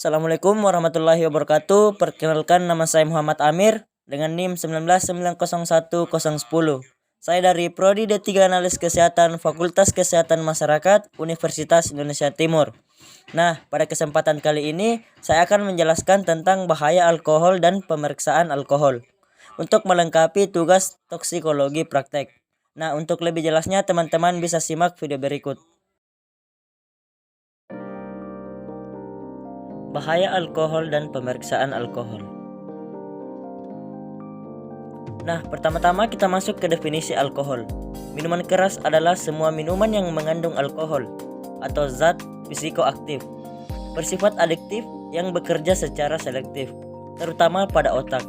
Assalamualaikum warahmatullahi wabarakatuh. Perkenalkan, nama saya Muhammad Amir dengan NIM 1990110. Saya dari Prodi D3 Analis Kesehatan Fakultas Kesehatan Masyarakat Universitas Indonesia Timur. Nah, pada kesempatan kali ini saya akan menjelaskan tentang bahaya alkohol dan pemeriksaan alkohol untuk melengkapi tugas toksikologi praktek. Nah, untuk lebih jelasnya teman-teman bisa simak video berikut. Bahaya alkohol dan pemeriksaan alkohol. Nah, pertama-tama kita masuk ke definisi alkohol. Minuman keras adalah semua minuman yang mengandung alkohol atau zat psikoaktif, bersifat adiktif yang bekerja secara selektif, terutama pada otak,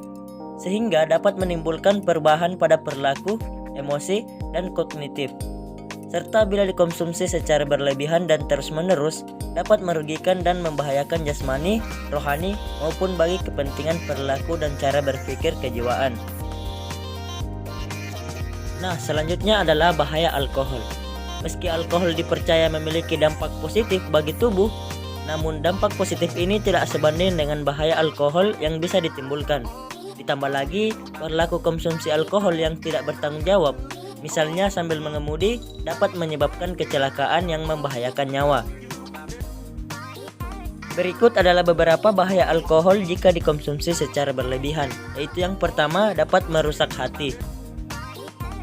sehingga dapat menimbulkan perubahan pada perilaku, emosi, dan kognitif. Serta bila dikonsumsi secara berlebihan dan terus-menerus dapat merugikan dan membahayakan jasmani, rohani, maupun bagi kepentingan perilaku dan cara berpikir kejiwaan. Nah, selanjutnya adalah bahaya alkohol. Meski alkohol dipercaya memiliki dampak positif bagi tubuh, namun dampak positif ini tidak sebanding dengan bahaya alkohol yang bisa ditimbulkan. Ditambah lagi, perilaku konsumsi alkohol yang tidak bertanggung jawab, misalnya sambil mengemudi, dapat menyebabkan kecelakaan yang membahayakan nyawa. Berikut adalah beberapa bahaya alkohol jika dikonsumsi secara berlebihan, yaitu yang pertama, dapat merusak hati.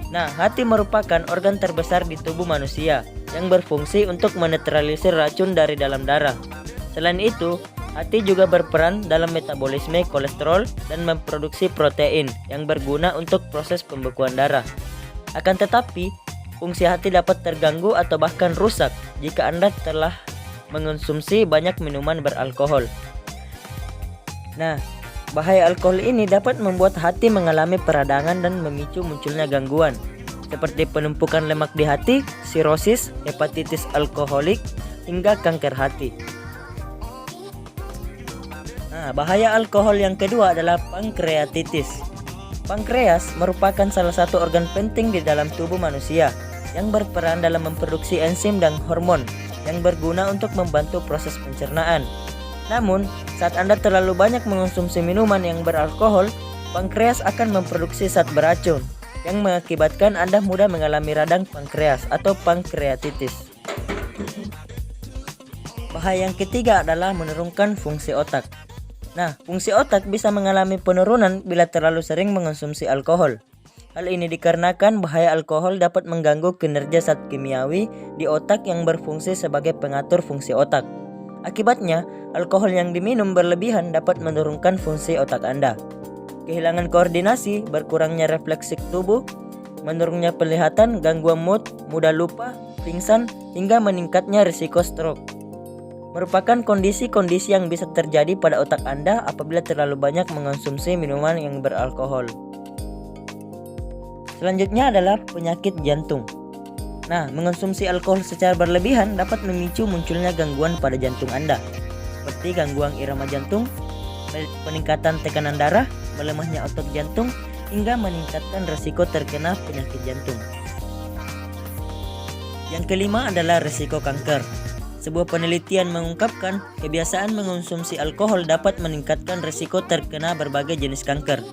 Nah, hati merupakan organ terbesar di tubuh manusia yang berfungsi untuk menetralisir racun dari dalam darah. Selain itu, hati juga berperan dalam metabolisme kolesterol dan memproduksi protein yang berguna untuk proses pembekuan darah. Akan tetapi, fungsi hati dapat terganggu atau bahkan rusak jika Anda telah mengonsumsi banyak minuman beralkohol. Nah, bahaya alkohol ini dapat membuat hati mengalami peradangan dan memicu munculnya gangguan seperti penumpukan lemak di hati, sirosis, hepatitis alkoholik, hingga kanker hati. Nah, bahaya alkohol yang kedua adalah pankreatitis. Pankreas merupakan salah satu organ penting di dalam tubuh manusia yang berperan dalam memproduksi enzim dan hormon yang berguna untuk membantu proses pencernaan. Namun, saat Anda terlalu banyak mengonsumsi minuman yang beralkohol, pankreas akan memproduksi zat beracun yang mengakibatkan Anda mudah mengalami radang pankreas atau pankreatitis. Bahaya yang ketiga adalah menurunkan fungsi otak. Nah, fungsi otak bisa mengalami penurunan bila terlalu sering mengonsumsi alkohol. Hal ini dikarenakan bahaya alkohol dapat mengganggu kinerja zat kimiawi di otak yang berfungsi sebagai pengatur fungsi otak. Akibatnya, alkohol yang diminum berlebihan dapat menurunkan fungsi otak Anda. Kehilangan koordinasi, berkurangnya refleksi tubuh, menurunnya penglihatan, gangguan mood, mudah lupa, pingsan, hingga meningkatnya risiko stroke. Merupakan kondisi-kondisi yang bisa terjadi pada otak Anda apabila terlalu banyak mengonsumsi minuman yang beralkohol. Selanjutnya adalah penyakit jantung. Nah, mengonsumsi alkohol secara berlebihan dapat memicu munculnya gangguan pada jantung Anda, seperti gangguan irama jantung, peningkatan tekanan darah, melemahnya otot jantung, hingga meningkatkan risiko terkena penyakit jantung. Yang kelima adalah risiko kanker. Sebuah penelitian mengungkapkan kebiasaan mengonsumsi alkohol dapat meningkatkan risiko terkena berbagai jenis kanker.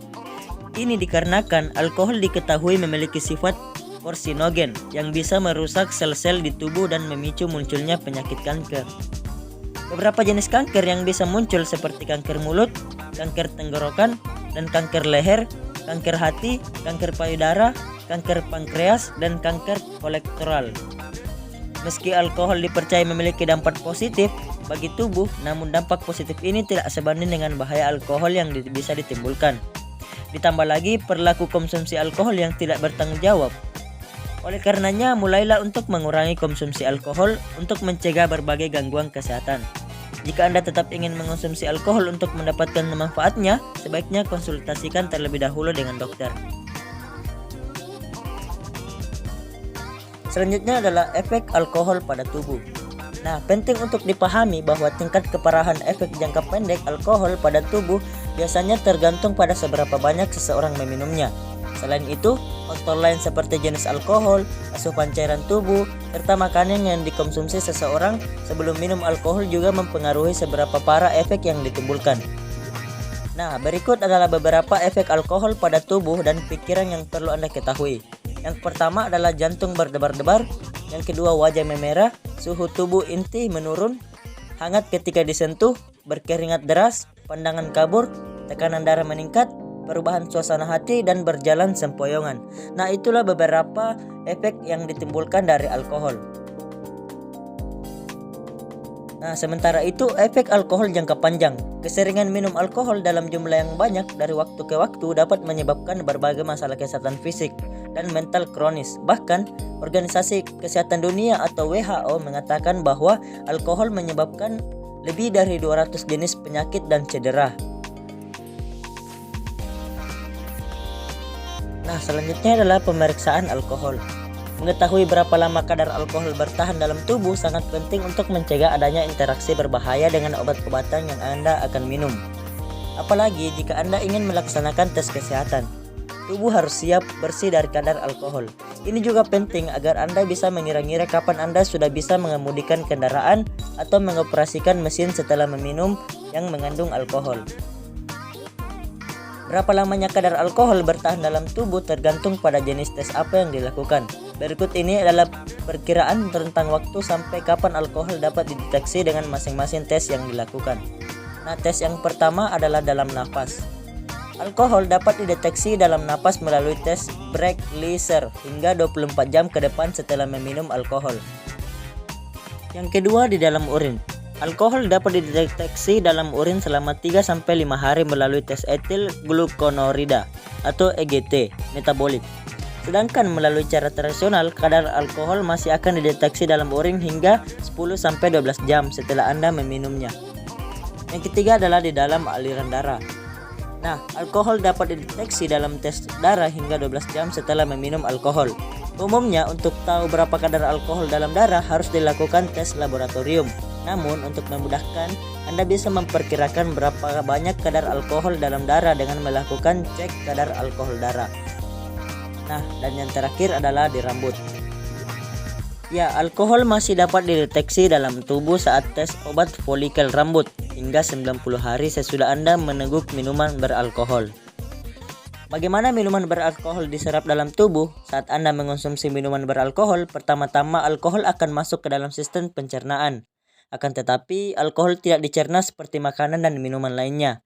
Ini dikarenakan alkohol diketahui memiliki sifat karsinogen yang bisa merusak sel-sel di tubuh dan memicu munculnya penyakit kanker. Beberapa jenis kanker yang bisa muncul seperti kanker mulut, kanker tenggorokan, dan kanker leher, kanker hati, kanker payudara, kanker pankreas, dan kanker kolektoral. Meski alkohol dipercaya memiliki dampak positif bagi tubuh, namun dampak positif ini tidak sebanding dengan bahaya alkohol yang bisa ditimbulkan. Ditambah lagi perilaku konsumsi alkohol yang tidak bertanggung jawab. Oleh karenanya, mulailah untuk mengurangi konsumsi alkohol untuk mencegah berbagai gangguan kesehatan. Jika Anda tetap ingin mengonsumsi alkohol untuk mendapatkan manfaatnya, sebaiknya konsultasikan terlebih dahulu dengan dokter. Selanjutnya adalah efek alkohol pada tubuh. Nah, penting untuk dipahami bahwa tingkat keparahan efek jangka pendek alkohol pada tubuh biasanya tergantung pada seberapa banyak seseorang meminumnya. Selain itu, faktor lain seperti jenis alkohol, asupan cairan tubuh, serta makanan yang dikonsumsi seseorang sebelum minum alkohol juga mempengaruhi seberapa parah efek yang ditimbulkan. Nah, berikut adalah beberapa efek alkohol pada tubuh dan pikiran yang perlu Anda ketahui. Yang pertama adalah jantung berdebar-debar, yang kedua wajah memerah, suhu tubuh inti menurun, hangat ketika disentuh, berkeringat deras, pandangan kabur, tekanan darah meningkat, perubahan suasana hati, dan berjalan sempoyongan. Nah, itulah beberapa efek yang ditimbulkan dari alkohol. Nah, sementara itu efek alkohol jangka panjang. Keseringan minum alkohol dalam jumlah yang banyak dari waktu ke waktu dapat menyebabkan berbagai masalah kesehatan fisik dan mental kronis. Bahkan, Organisasi Kesehatan Dunia atau WHO mengatakan bahwa alkohol menyebabkan lebih dari 200 jenis penyakit dan cedera. Nah, selanjutnya adalah pemeriksaan alkohol. Mengetahui berapa lama kadar alkohol bertahan dalam tubuh sangat penting untuk mencegah adanya interaksi berbahaya dengan obat-obatan yang Anda akan minum. Apalagi jika Anda ingin melaksanakan tes kesehatan. Tubuh harus siap bersih dari kadar alkohol. Ini juga penting agar Anda bisa mengira-ngira kapan Anda sudah bisa mengemudikan kendaraan atau mengoperasikan mesin setelah meminum yang mengandung alkohol. Berapa lamanya kadar alkohol bertahan dalam tubuh tergantung pada jenis tes apa yang dilakukan. Berikut ini adalah perkiraan tentang waktu sampai kapan alkohol dapat dideteksi dengan masing-masing tes yang dilakukan. Nah, tes yang pertama adalah dalam napas. Alkohol dapat dideteksi dalam napas melalui tes breathalyzer hingga 24 jam ke depan setelah meminum alkohol. Yang kedua di dalam urin. Alkohol dapat dideteksi dalam urin selama 3-5 hari melalui tes etil glukonorida atau EGT metabolik. Sedangkan melalui cara tradisional, kadar alkohol masih akan dideteksi dalam urin hingga 10-12 jam setelah Anda meminumnya. Yang ketiga adalah di dalam aliran darah. Nah, alkohol dapat dideteksi dalam tes darah hingga 12 jam setelah meminum alkohol. Umumnya, untuk tahu berapa kadar alkohol dalam darah harus dilakukan tes laboratorium. Namun, untuk memudahkan, Anda bisa memperkirakan berapa banyak kadar alkohol dalam darah dengan melakukan cek kadar alkohol darah. Nah, dan yang terakhir adalah di rambut. Ya, alkohol masih dapat dideteksi dalam tubuh saat tes obat folikel rambut hingga 90 hari sesudah Anda meneguk minuman beralkohol. Bagaimana minuman beralkohol diserap dalam tubuh? Saat Anda mengonsumsi minuman beralkohol, pertama-tama alkohol akan masuk ke dalam sistem pencernaan. Akan tetapi, alkohol tidak dicerna seperti makanan dan minuman lainnya.